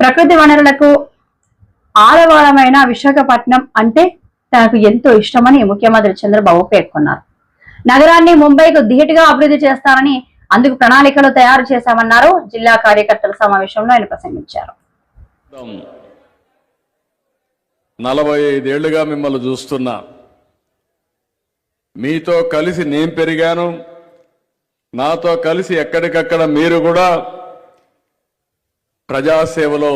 ప్రకృతి వనరులకు ఆలవాలమైన విశాఖపట్నం అంటే తనకు ఎంతో ఇష్టమని ముఖ్యమంత్రి చంద్రబాబు పేర్కొన్నారు. నగరాన్ని ముంబైకు ధీటుగా అభివృద్ధి చేస్తానని అందుకు ప్రణాళికలు తయారు చేశామన్నారు. జిల్లా కార్యకర్తల సమావేశంలో ఆయన ప్రసంగించారు. 45 ఏళ్లుగా మిమ్మల్ని చూస్తున్నా. మీతో కలిసి నేను పెరిగాను. నాతో కలిసి ఎక్కడికక్కడ మీరు కూడా ప్రజాసేవలో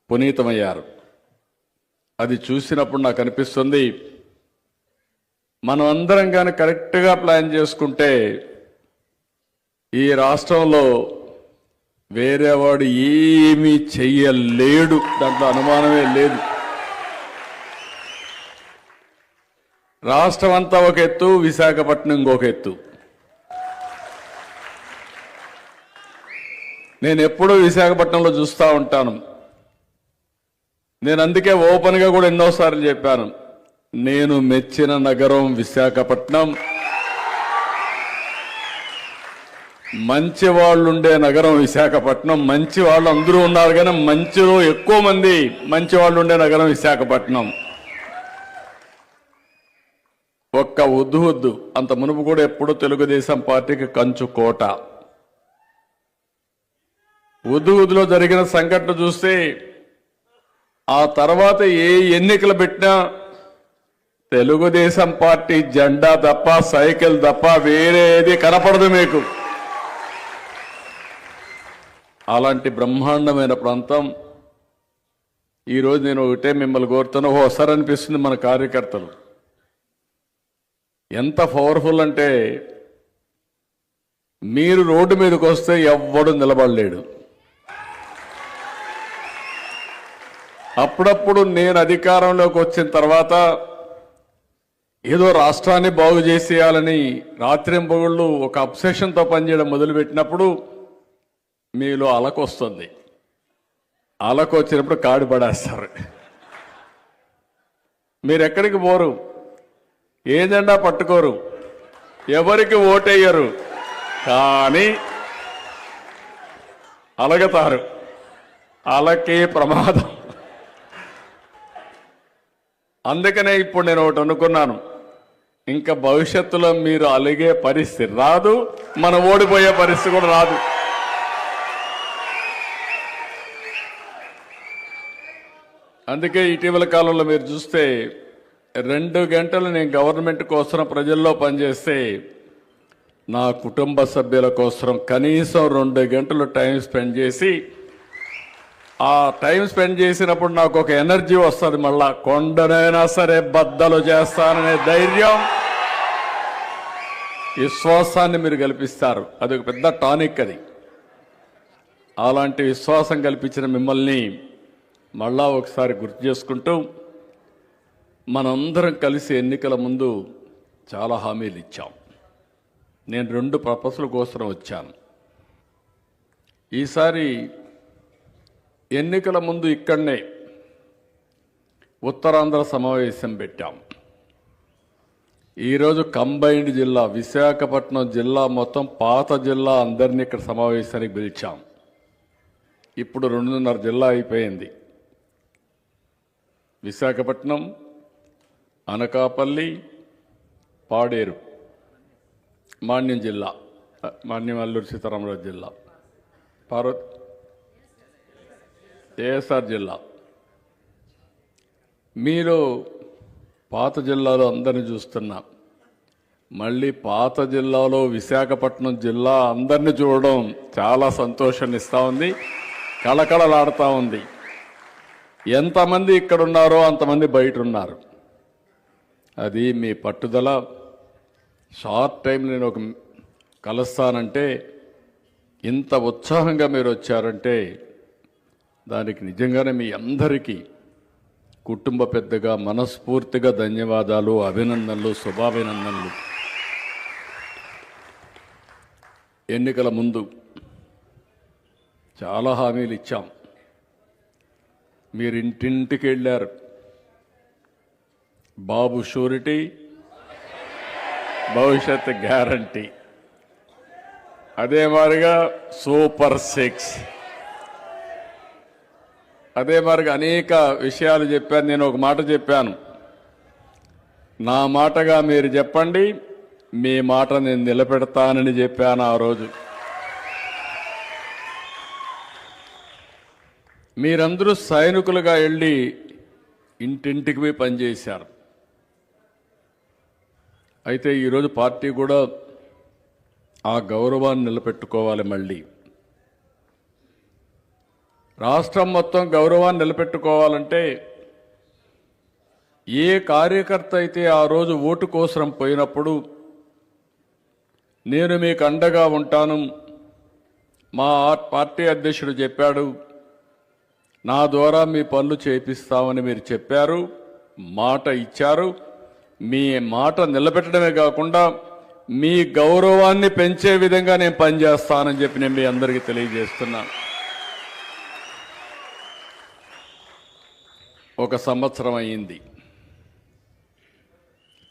పునీతమయ్యారు. అది చూసినప్పుడు నాకు అనిపిస్తుంది, మనం అందరం కానీ కరెక్ట్గా ప్లాన్ చేసుకుంటే ఈ రాష్ట్రంలో వేరేవాడు ఏమీ చెయ్యలేడు. దాంట్లో అనుమానమే లేదు. రాష్ట్రం అంతా ఒక ఎత్తు, విశాఖపట్నం ఇంకొక ఎత్తు. నేను ఎప్పుడూ విశాఖపట్నంలో చూస్తూ ఉంటాను. నేను అందుకే ఓపెన్గా కూడా ఎన్నోసార్లు చెప్పాను, నేను మెచ్చిన నగరం విశాఖపట్నం, మంచి వాళ్ళు ఉండే నగరం విశాఖపట్నం. మంచి వాళ్ళు అందరూ ఉన్నారు కానీ మంచిలో ఎక్కువ మంది మంచి వాళ్ళు ఉండే నగరం విశాఖపట్నం. ఒక్క ఉద్దు అంత మునుపు కూడా ఎప్పుడూ తెలుగుదేశం పార్టీకి కంచు కోట. ఉద్దులో జరిగిన సంఘటన చూస్తే ఆ తర్వాత ఏ ఎన్నికలు పెట్టినా తెలుగుదేశం పార్టీ జెండా తప్ప, సైకిల్ తప్ప వేరేది కనపడదు మీకు. అలాంటి బ్రహ్మాండమైన ప్రాంతం. ఈరోజు నేను ఒకటే మిమ్మల్ని కోరుతాను, ఓసారి అనిపిస్తుంది మన కార్యకర్తలు ఎంత పవర్ఫుల్ అంటే, మీరు రోడ్డు మీదకి వస్తే ఎవ్వడు నిలబడలేడు. అప్పుడప్పుడు నేను అధికారంలోకి వచ్చిన తర్వాత ఏదో రాష్ట్రాన్ని బాగు చేసేయాలని రాత్రింపగుళ్ళు ఒక అబ్సెషన్తో పనిచేయడం మొదలుపెట్టినప్పుడు మీలో అలకొస్తుంది. అలకు వచ్చినప్పుడు కాడి పడేస్తారు. మీరు ఎక్కడికి పోరు, ఏ జెండా పట్టుకోరు, ఎవరికి ఓటేయరు, కానీ అలగతారు. అలకే ప్రమాదం. అందుకనే ఇప్పుడు నేను ఒకటి అనుకున్నాను, ఇంకా భవిష్యత్తులో మీరు అలిగే పరిస్థితి రాదు, మనం ఓడిపోయే పరిస్థితి కూడా రాదు. అందుకే ఇటీవల కాలంలో మీరు చూస్తే 2 గంటలు నేను గవర్నమెంట్ కోసం ప్రజల్లో పనిచేస్తే నా కుటుంబ సభ్యుల కోసం కనీసం 2 గంటలు టైం స్పెండ్ చేసి, ఆ టైం స్పెండ్ చేసినప్పుడు నాకు ఒక ఎనర్జీ వస్తుంది. మళ్ళా కొండనైనా సరే బద్దలు చేస్తాననే ధైర్యం, విశ్వాసాన్ని మీరు కల్పిస్తారు. అది ఒక పెద్ద టానిక్. అది అలాంటి విశ్వాసం కల్పించిన మిమ్మల్ని మళ్ళా ఒకసారి గుర్తు చేసుకుంటూ, మనందరం కలిసి ఎన్నికల ముందు చాలా హామీలు ఇచ్చాం. నేను 2 పర్పస్ల కోసం వచ్చాను. ఈసారి ఎన్నికల ముందు ఇక్కడనే ఉత్తరాంధ్ర సమావేశం పెట్టాం. ఈరోజు కంబైన్డ్ జిల్లా విశాఖపట్నం జిల్లా మొత్తం పాత జిల్లా అందరినీ ఇక్కడ సమావేశానికి పిలిచాం. ఇప్పుడు 2.5 జిల్లా అయిపోయింది. విశాఖపట్నం, అనకాపల్లి, పాడేరు, మాన్యం జిల్లా, మాన్యం అల్లూరు సీతారామరాజు జిల్లా, ఏఎస్ఆర్ జిల్లా. మీరు పాత జిల్లాలో అందరినీ చూస్తున్నా, మళ్ళీ పాత జిల్లాలో విశాఖపట్నం జిల్లా అందరినీ చూడడం చాలా సంతోషాన్ని ఇస్తూ ఉంది, కళకళలాడుతూ ఉంది. ఎంతమంది ఇక్కడ ఉన్నారో అంతమంది బయట ఉన్నారు. అది మీ పట్టుదల. షార్ట్ టైం నేను ఒక కలుస్తానంటే, ఇంత ఉత్సాహంగా మీరు వచ్చారంటే దానికి నిజంగానే మీ అందరికీ కుటుంబ పెద్దగా మనస్ఫూర్తిగా ధన్యవాదాలు, అభినందనలు, శుభాభినందనలు. ఎన్నికల ముందు చాలా హామీలు ఇచ్చాం. మీరు ఇంటింటికి వెళ్ళారు. బాబు షూరిటీ, భవిష్యత్ గ్యారంటీ. అదే మాదిరిగా సూపర్ 6 అదే మరిగా అనేక విషయాలు చెప్పాను. నేను ఒక మాట చెప్పాను, నా మాటగా మీరు చెప్పండి, మీ మాట నేను నిలబెడతానని చెప్పాను ఆ రోజు. మీరందరూ సైనికులుగా వెళ్ళి ఇంటింటికి పోయి పనిచేశారు. అయితే ఈరోజు పార్టీ కూడా ఆ గౌరవాన్ని నిలబెట్టుకోవాలి. మళ్ళీ రాష్ట్రం మొత్తం గౌరవాన్ని నిలబెట్టుకోవాలంటే ఏ కార్యకర్త అయితే ఆ రోజు ఓటు కోసం పోయినప్పుడు నేను మీకు అండగా ఉంటాను, మా పార్టీ అధ్యక్షుడు చెప్పాడు, నా ద్వారా మీ పనులు చేపిస్తామని మీరు చెప్పారు, మాట ఇచ్చారు. మీ మాట నిలబెట్టడమే కాకుండా మీ గౌరవాన్ని పెంచే విధంగా నేను పనిచేస్తానని చెప్పి నేను మీ అందరికీ తెలియజేస్తున్నాను. ఒక సంవత్సరం అయింది,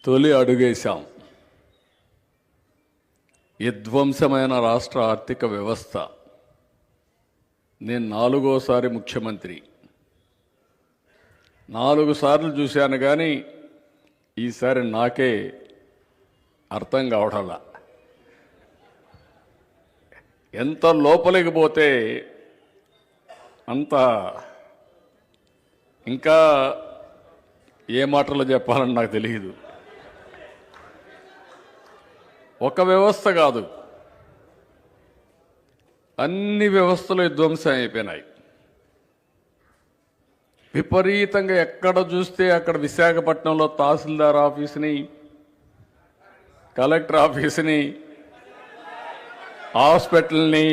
తొలి అడుగేశాం. విధ్వంసమైన రాష్ట్ర ఆర్థిక వ్యవస్థ. నేను 4వ ముఖ్యమంత్రి, 4 సార్లు చూశాను, కానీ ఈసారి నాకే అర్థం కావడంలా. ఎంత లోపలికి పోతే అంత ఇంకా ఏ మాటలు చెప్పాలని నాకు తెలియదు. ఒక వ్యవస్థ కాదు, అన్ని వ్యవస్థలు విధ్వంసం అయిపోయినాయి. విపరీతంగా ఎక్కడ చూస్తే అక్కడ విశాఖపట్నంలో తహసీల్దార్ ఆఫీసుని, కలెక్టర్ ఆఫీసుని, హాస్పిటల్ని,